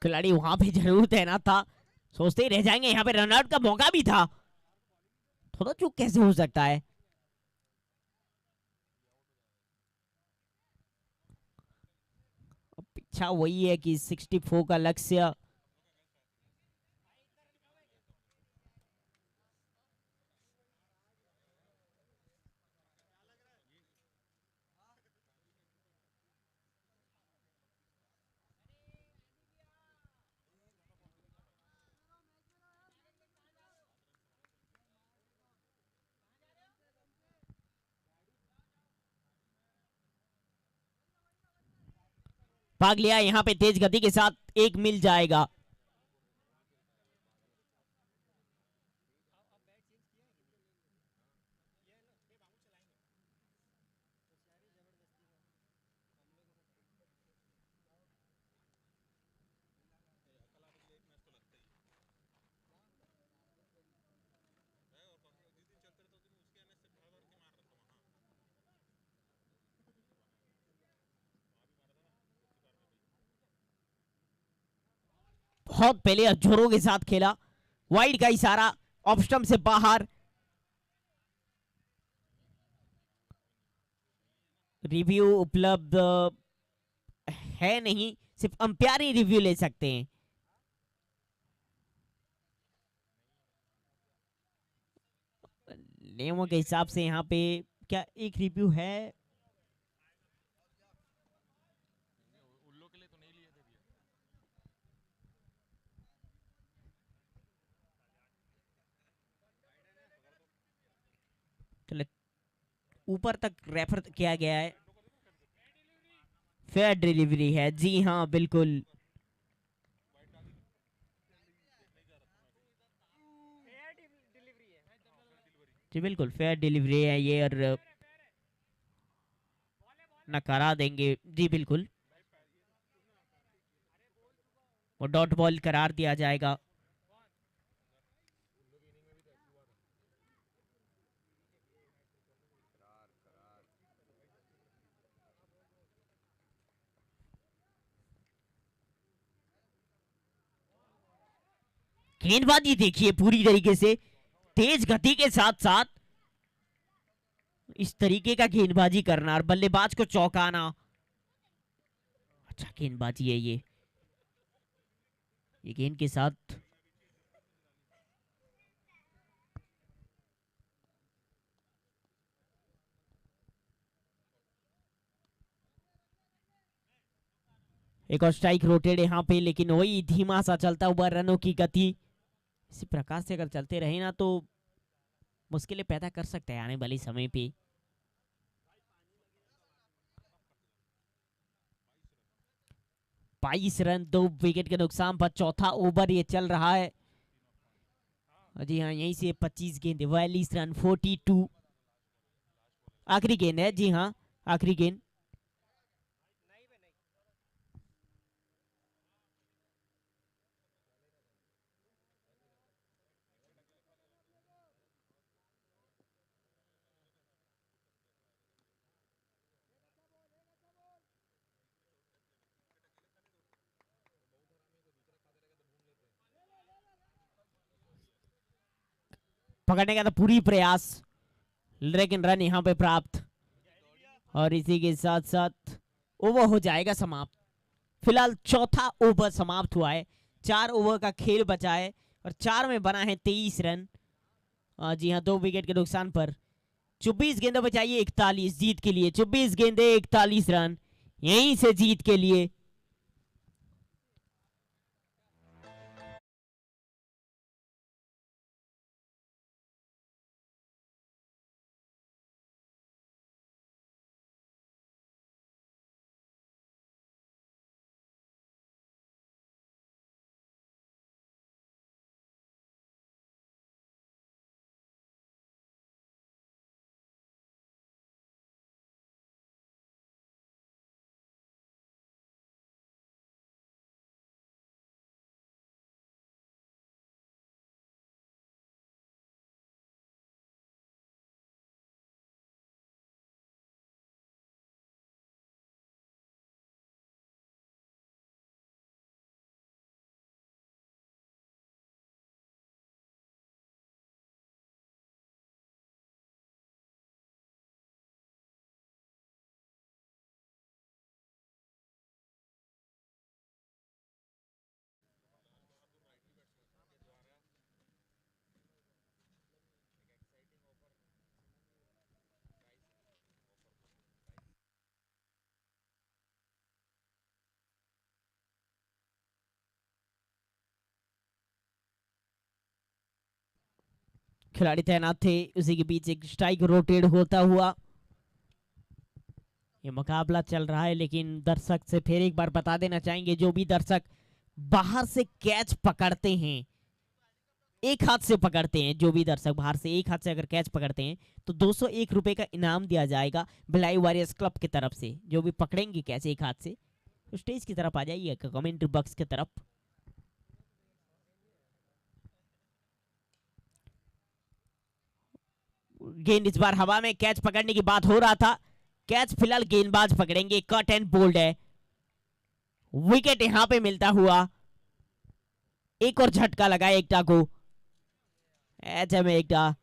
खिलाड़ी वहां पे जरूर तैनात था, सोचते ही रह जाएंगे, यहाँ पे रनआउट का मौका भी था। थोड़ा चूक कैसे हो सकता है। पीछा वही है कि 64 का लक्ष्य। भाग लिया, यहाँ पे तेज गति के साथ एक मिल जाएगा। बहुत पहले जोरों के साथ खेला, वाइड का इशारा, ऑफ स्टंप से बाहर। रिव्यू उपलब्ध है नहीं, सिर्फ अंपायर ही रिव्यू ले सकते हैं। नियमों के हिसाब से यहाँ पे क्या एक रिव्यू है? ऊपर तक रेफर किया गया है, फेयर डिलीवरी है। जी हाँ बिल्कुल, जी बिल्कुल फेयर डिलीवरी है ये, और नकारा देंगे जी बिल्कुल, और डॉट बॉल करार दिया जाएगा। गेंदबाजी देखिए पूरी तरीके से तेज गति के साथ साथ इस तरीके का गेंदबाजी करना और बल्लेबाज को चौंकाना। अच्छा गेंदबाजी है ये गेंद के साथ एक और स्ट्राइक रोटेड यहाँ पे, लेकिन वही धीमा सा चलता हुआ रनों की गति इसी प्रकार से अगर चलते रहे ना तो मुश्किलें पैदा कर सकते हैं आने वाले समय पे। बाईस रन 2 विकेट के नुकसान पर चौथा ओवर ये चल रहा है। जी हाँ, यहीं से 25 गेंद 42 रन 42, आखिरी गेंद है। जी हाँ आखिरी गेंद। पकड़ने का तो पूरी प्रयास, लेकिन रन यहाँ पे प्राप्त, और इसी के साथ साथ ओवर हो जाएगा समाप्त। फिलहाल चौथा ओवर समाप्त हुआ है, 4 ओवर का खेल बचा है और 4 में बना है 23 रन। जी हाँ 2 विकेट के नुकसान पर 24 गेंदों पर चाहिए 41 जीत के लिए। 24 गेंदे 41 रन यहीं से जीत के लिए। खिलाड़ी तैनात थे, उसी के बीच एक स्ट्राइक रोटेट होता हुआ ये मुकाबला चल रहा है, लेकिन दर्शक से फिर एक बार बता देना चाहेंगे, जो भी दर्शक बाहर से कैच पकड़ते हैं, एक हाथ से पकड़ते हैं, जो भी दर्शक बाहर से एक हाथ से अगर कैच पकड़ते हैं तो 201 रुपए का इनाम दिया जाएगा भिलाई वॉरियर्स क्लब की तरफ से। जो भी पकड़ेंगे कैच एक हाथ से तो स्टेज की तरफ आ जाइए, कमेंट्री बॉक्स की तरफ। गेंद इस बार हवा में, कैच पकड़ने की बात हो रहा था, कैच फिलहाल गेंदबाज पकड़ेंगे। कट एंड बोल्ड है, विकेट यहां पे मिलता हुआ। एक और झटका लगा एकटा को, एच में एकटा।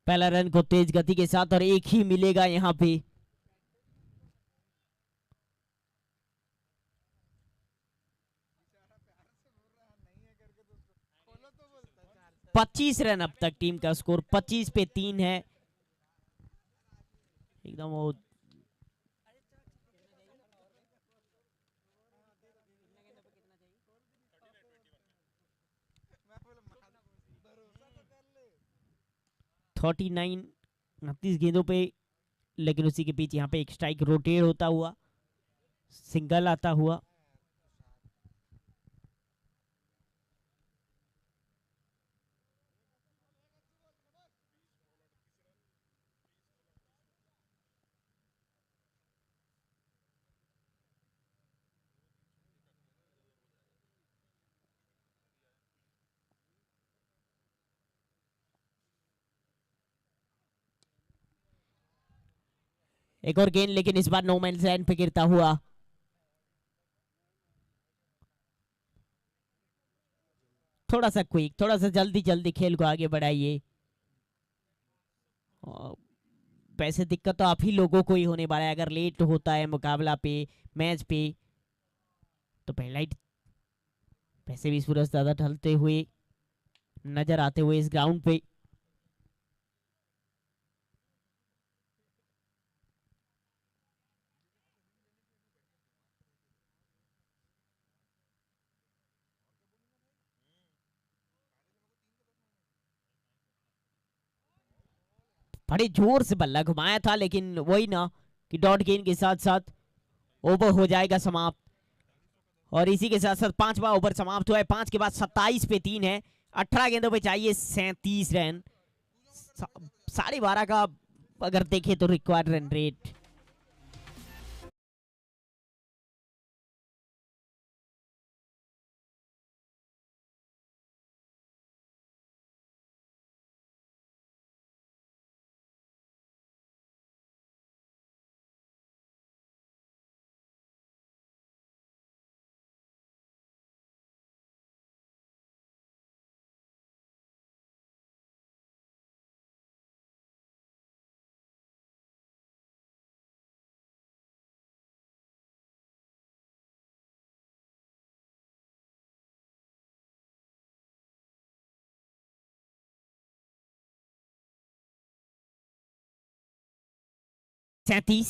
पहला रन को तेज गति के साथ और एक ही मिलेगा यहां पे। पच्चीस रन अब तक टीम का स्कोर 25 पे 3 है। एकदम वो थर्टी नाइन 29 गेंदों पे, लेकिन उसी के बीच यहाँ पे एक स्ट्राइक रोटेट होता हुआ, सिंगल आता हुआ। एक और गेंद, लेकिन इस बार नो मैन लैंड पे गिरता हुआ। थोड़ा सा क्विक, थोड़ा सा जल्दी जल्दी खेल को आगे बढ़ाइए। वैसे दिक्कत तो आप ही लोगों को ही होने वाला है अगर लेट होता है मुकाबला पे, मैच पे। तो पहला ही, वैसे भी सूरज ज्यादा ढलते हुए नजर आते हुए इस ग्राउंड पे। बड़े जोर से बल्ला घुमाया था, लेकिन वही ना कि डॉट गेंद के साथ साथ ओवर हो जाएगा समाप्त। और इसी के साथ साथ पांचवा ओवर समाप्त हुआ है। 5 के बाद 27 पे 3 है। 18 गेंदों पे चाहिए 37 रन। 12.5 का अगर देखें तो रिक्वायर्ड रन रेट। सैंतीस।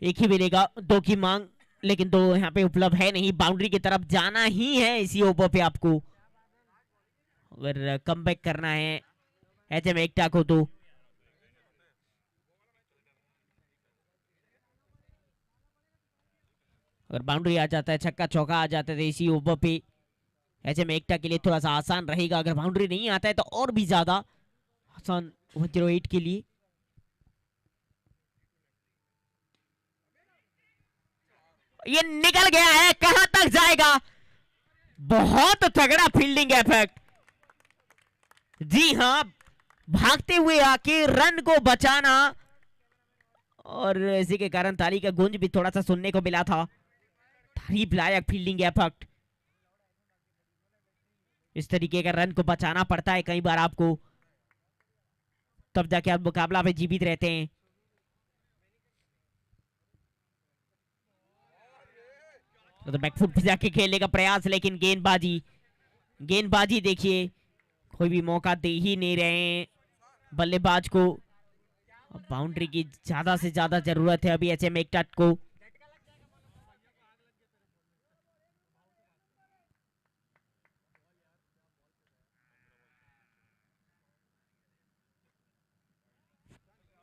एक ही मिलेगा, दो की मांग, लेकिन दो यहाँ पे उपलब्ध है नहीं। बाउंड्री की तरफ जाना ही है इसी ओवर पे आपको, अगर कम बैक करना है एचएम एकटा को तो। अगर बाउंड्री आ जाता है, छक्का चौका आ जाता है तो इसी ओवर पे एचएम एकटा के लिए थोड़ा सा आसान रहेगा। अगर बाउंड्री नहीं आता है तो और भी ज्यादा आसान 108 के लिए। ये निकल गया है, कहां तक जाएगा? बहुत तगड़ा फील्डिंग इफेक्ट। जी हां, भागते हुए आके रन को बचाना, और इसी के कारण ताली का गूंज भी थोड़ा सा सुनने को मिला था। तारीफ लायक फील्डिंग इफेक्ट। इस तरीके का रन को बचाना पड़ता है कई बार आपको, तब जाके आप मुकाबला में जीवित रहते हैं। तो बैकफुट पे जाके खेलने का प्रयास, लेकिन गेंदबाजी देखिए, कोई भी मौका दे ही नहीं रहे हैं बल्लेबाज को। बाउंड्री की ज्यादा से ज्यादा जरूरत है अभी एचएम एकटा को।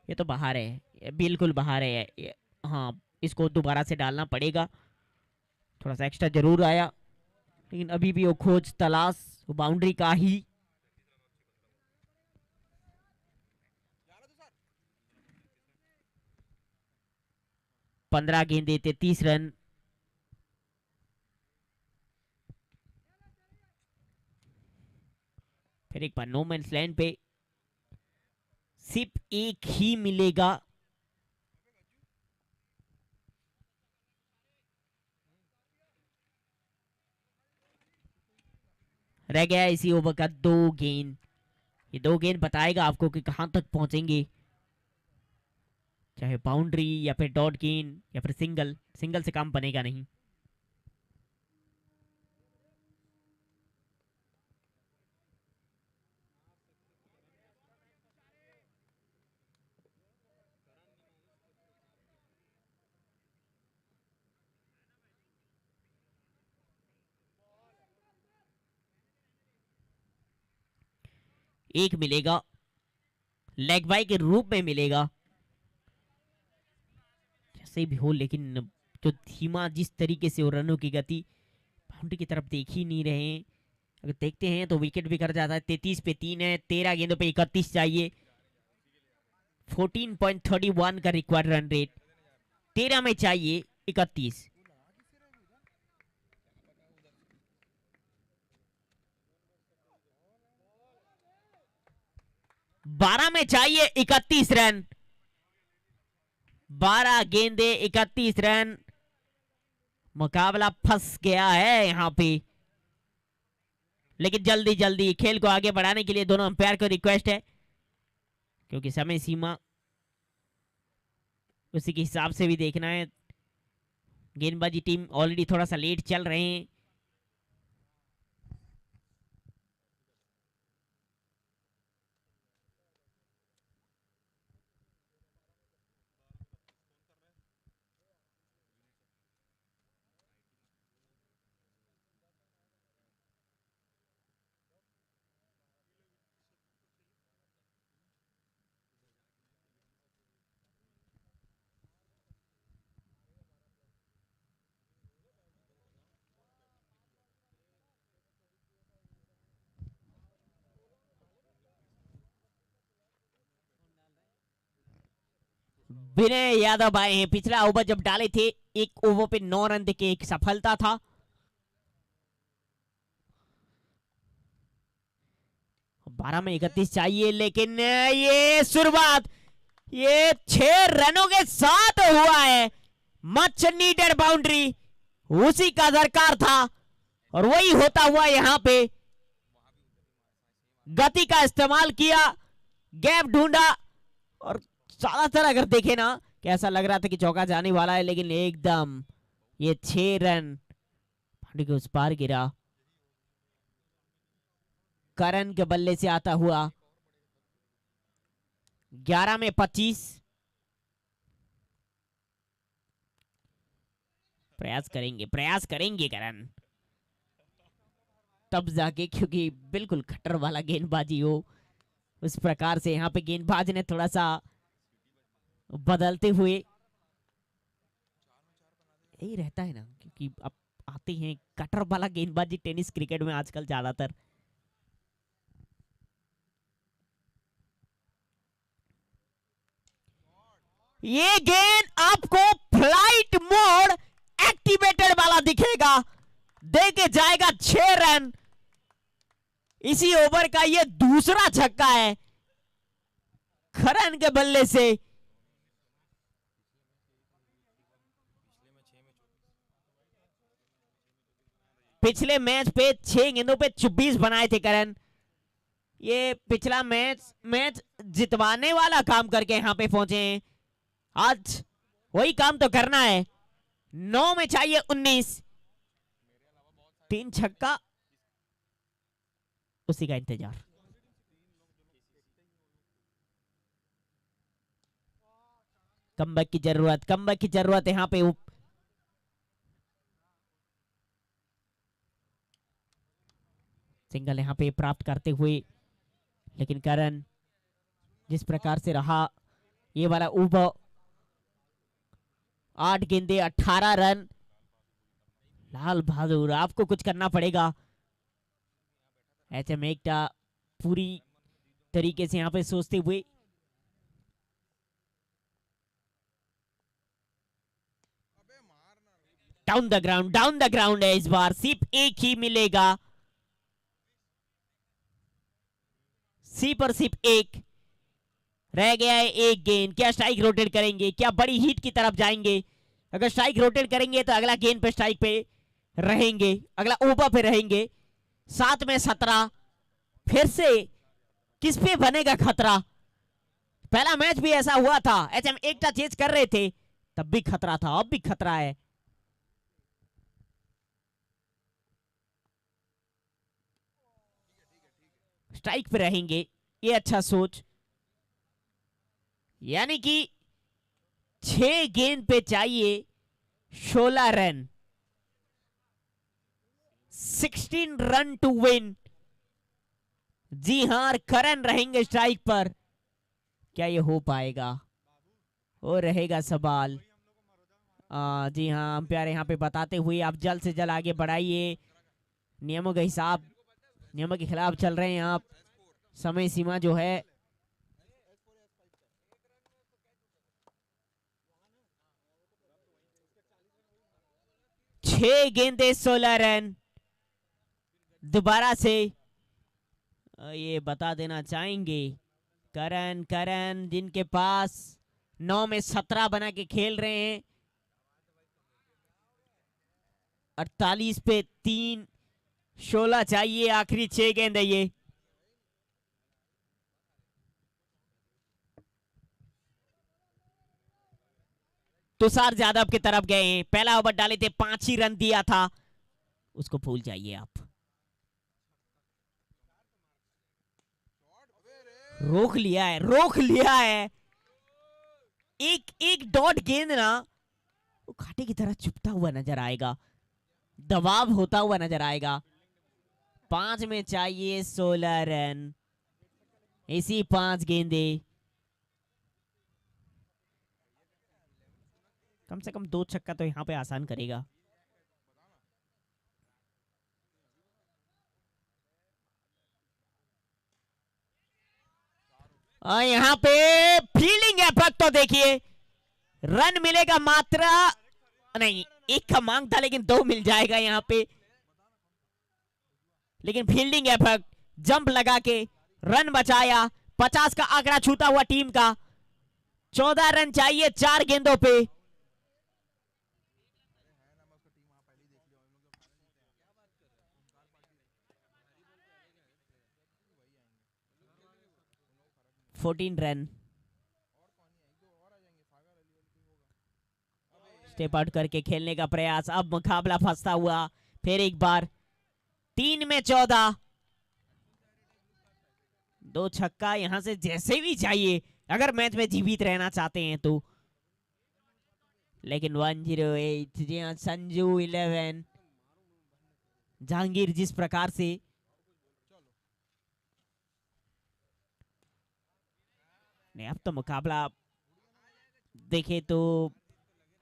ये तो बाहर है, ये बिल्कुल बाहर है हाँ, इसको दोबारा से डालना पड़ेगा। थोड़ा सा एक्स्ट्रा जरूर आया, लेकिन अभी भी वो खोज तलाश बाउंड्री का ही। पंद्रह गेंदे 33 रन। फिर एक बार नो मैन्स लैंड पे सिर्फ एक ही मिलेगा। रह गया इसी ओवर का 2 गेंद। ये 2 गेंद बताएगा आपको कि कहां तक पहुंचेंगे, चाहे बाउंड्री या फिर डॉट गेंद या फिर सिंगल से काम बनेगा नहीं। एक मिलेगा, लेग बाई के रूप में मिलेगा, जैसे भी हो, लेकिन जो धीमा जिस तरीके से वो रनों की गति, बाउंड्री की तरफ देख ही नहीं रहे हैं। अगर देखते हैं तो विकेट भी कर जाता है। 33 पे 3 है, 13 गेंदों पे 31 चाहिए। 14.31 का रिक्वायर्ड रन रेट, 13 में चाहिए 31। बारह में चाहिए 31 रन। 12 गेंदे 31 रन। मुकाबला फंस गया है यहां पे, लेकिन जल्दी जल्दी खेल को आगे बढ़ाने के लिए दोनों अंपायर को रिक्वेस्ट है, क्योंकि समय सीमा उसी के हिसाब से भी देखना है। गेंदबाजी टीम ऑलरेडी थोड़ा सा लेट चल रहे हैं। विनय यादव आए हैं। पिछला ओवर जब डाले थे, एक ओवर पे 9 रन देके एक सफलता था। बारह में 31 चाहिए, लेकिन ये शुरुआत ये 6 रनों के साथ हुआ है। मच नीडेड बाउंड्री उसी का दरकार था, और वही होता हुआ यहां पे गति का इस्तेमाल किया, गैप ढूंढा, और ज्यादातर अगर देखे ना कि ऐसा लग रहा था कि चौका जाने वाला है, लेकिन एकदम ये 6 रन पांडे के उस पार गिरा। करण के बल्ले से आता हुआ 11 में 25। प्रयास करेंगे करण, तब जाके, क्योंकि बिल्कुल खट्टर वाला गेंदबाजी हो उस प्रकार से यहाँ पे गेंदबाज ने थोड़ा सा बदलते हुए, यही रहता है ना, क्योंकि अब आते हैं कटर वाला गेंदबाजी टेनिस क्रिकेट में आजकल ज्यादातर। ये गेंद आपको फ्लाइट मोड एक्टिवेटेड वाला दिखेगा, देके जाएगा 6 रन। इसी ओवर का ये दूसरा छक्का है करण के बल्ले से। पिछले मैच पे 6 गेंदों पे 24 बनाए थे करण। ये पिछला मैच जितवाने वाला काम करके यहां पे पहुंचे हैं, आज वही काम तो करना है। 9 में चाहिए 19, 3 छक्का, उसी का इंतजार। कमबैक की जरूरत यहां पे। सिंगल यहां पे प्राप्त करते हुए, लेकिन करण जिस प्रकार से रहा ये वाला ओवर, 8 गेंदे 18 रन। लाल बहादुर आपको कुछ करना पड़ेगा। एचएम एकटा पूरी तरीके से यहां पे सोचते हुए, डाउन द ग्राउंड है इस बार, सिर्फ एक ही मिलेगा, सिर्फ और सिर्फ एक रह गया है। एक गेंद, क्या स्ट्राइक रोटेट करेंगे, क्या बड़ी हिट की तरफ जाएंगे? अगर स्ट्राइक रोटेट करेंगे तो अगला गेंद पे स्ट्राइक पे रहेंगे, अगला ओवर पे रहेंगे। 7 में 17, फिर से किस पे बनेगा खतरा? पहला मैच भी ऐसा हुआ था, एचएम एकटा चेज कर रहे थे, तब भी खतरा था, अब भी खतरा है। स्ट्राइक पे रहेंगे, ये अच्छा सोच। यानी कि 6 गेंद पे चाहिए 16 रन, 16 रन टू विन। जी हां, करण रहेंगे स्ट्राइक पर, क्या ये हो पाएगा? वो रहेगा सवाल। जी हां, अंपायर यहां पे बताते हुए आप जल्द से जल्द आगे बढ़ाइए, नियमों के हिसाब, नियमों के खिलाफ चल रहे हैं आप। समय सीमा जो है छह गेंदे 16 रन। दोबारा से ये बता देना चाहेंगे, करण जिनके पास 9 में 17 बना के खेल रहे हैं, 48 पे 3, 16 चाहिए, आखिरी 6 गेंद है ये। तुषार यादव की तरफ गए हैं, पहला ओवर डाले थे 5 ही रन दिया था, उसको भूल जाइए आप। रोक लिया है। एक डॉट गेंद ना वो कांटे की तरह चुपता हुआ नजर आएगा, दबाव होता हुआ नजर आएगा। 5 में चाहिए 16 रन, इसी 5 गेंदे, कम से कम 2 छक्का तो यहां पे आसान करेगा। और यहां पे फील्डिंग एफर्ट तो देखिए, रन मिलेगा मात्र नहीं, 1 का मांग था लेकिन 2 मिल जाएगा यहां पे। लेकिन फील्डिंग एफर्ट, जंप लगा के रन बचाया, 50 का आंकड़ा छूता हुआ टीम का। 14 रन चाहिए 4 गेंदों पे। रन स्टेप आउट करके खेलने का प्रयास, अब मुकाबला फंसता हुआ फिर एक बार। 3 में 14, 2 छक्का यहां से जैसे भी चाहिए अगर मैच में जीवित रहना चाहते हैं तो। लेकिन 108, जी हाँ, संजू 11, जहांगीर जिस प्रकार से नहीं, अब तो मुकाबला देखे तो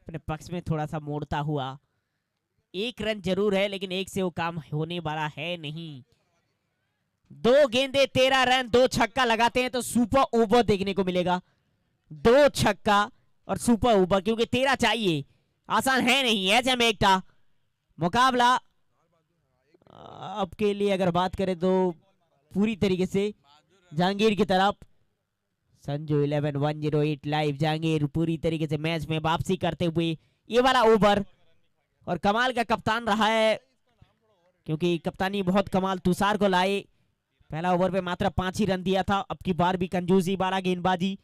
अपने पक्ष में थोड़ा सा मोड़ता हुआ। 1 रन जरूर है लेकिन 1 से वो काम होने वाला है नहीं। 2 गेंदे 13 रन, 2 छक्का लगाते हैं तो सुपर ओवर देखने को मिलेगा। 2 छक्का और सुपर ओवर, क्योंकि 13 चाहिए, आसान है नहीं। एचएम एकटा मुकाबला अब के लिए अगर बात करें तो पूरी तरीके से जहांगीर की तरफ। संजू 11, 108 लाइव। जहांगीर पूरी तरीके से मैच में वापसी करते हुए ये वाला ओवर, और कमाल का कप्तान रहा है क्योंकि कप्तानी बहुत कमाल तुषार को लाए। पहला ओवर पे मात्र 5 ही रन दिया था, अब की बार भी कंजूसी वाला गेंदबाजी।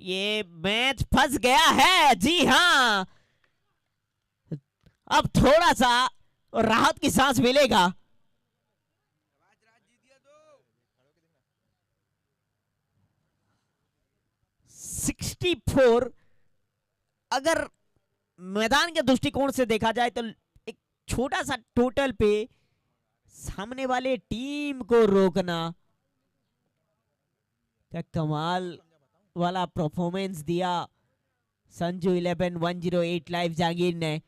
ये मैच फंस गया है, जी हाँ। अब थोड़ा सा राहत की सांस मिलेगा। $64, अगर मैदान के दृष्टिकोण से देखा जाए तो एक छोटा सा टोटल पे सामने वाले टीम को रोकना, क्या कमाल वाला परफॉर्मेंस दिया संजू 11, 108 लाइव जहांगीर ने।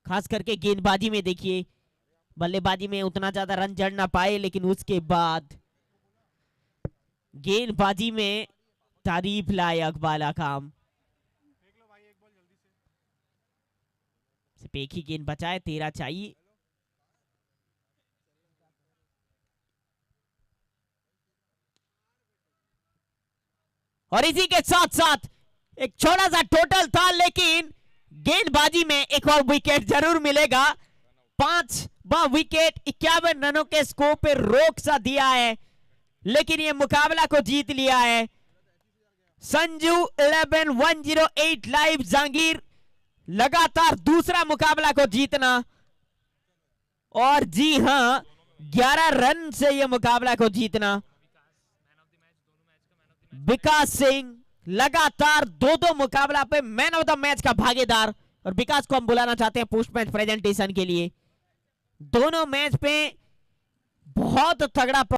खास करके गेंदबाजी में देखिए, बल्लेबाजी में उतना ज्यादा रन जड़ ना पाए लेकिन उसके बाद गेंदबाजी में तारीफ लायक वाला काम। सिर्फ एक ही गेंद बचा है, 13 चाहिए। और इसी के साथ साथ एक छोटा सा टोटल था लेकिन गेंदबाजी में एक और विकेट जरूर मिलेगा। 5वां विकेट 51 रनों के स्कोर पे रोक सा दिया है लेकिन ये मुकाबला को जीत लिया है। संजू 11, 108 लाइव जहांगीर, लगातार दूसरा मुकाबला को जीतना। और जी हां, 11 रन से ये मुकाबला को जीतना। विकास सिंह लगातार 2-2 मुकाबला पे मैन ऑफ द मैच का भागीदार, और विकास को हम बुलाना चाहते हैं पोस्ट मैच प्रेजेंटेशन के लिए। दोनों मैच पे बहुत तगड़ा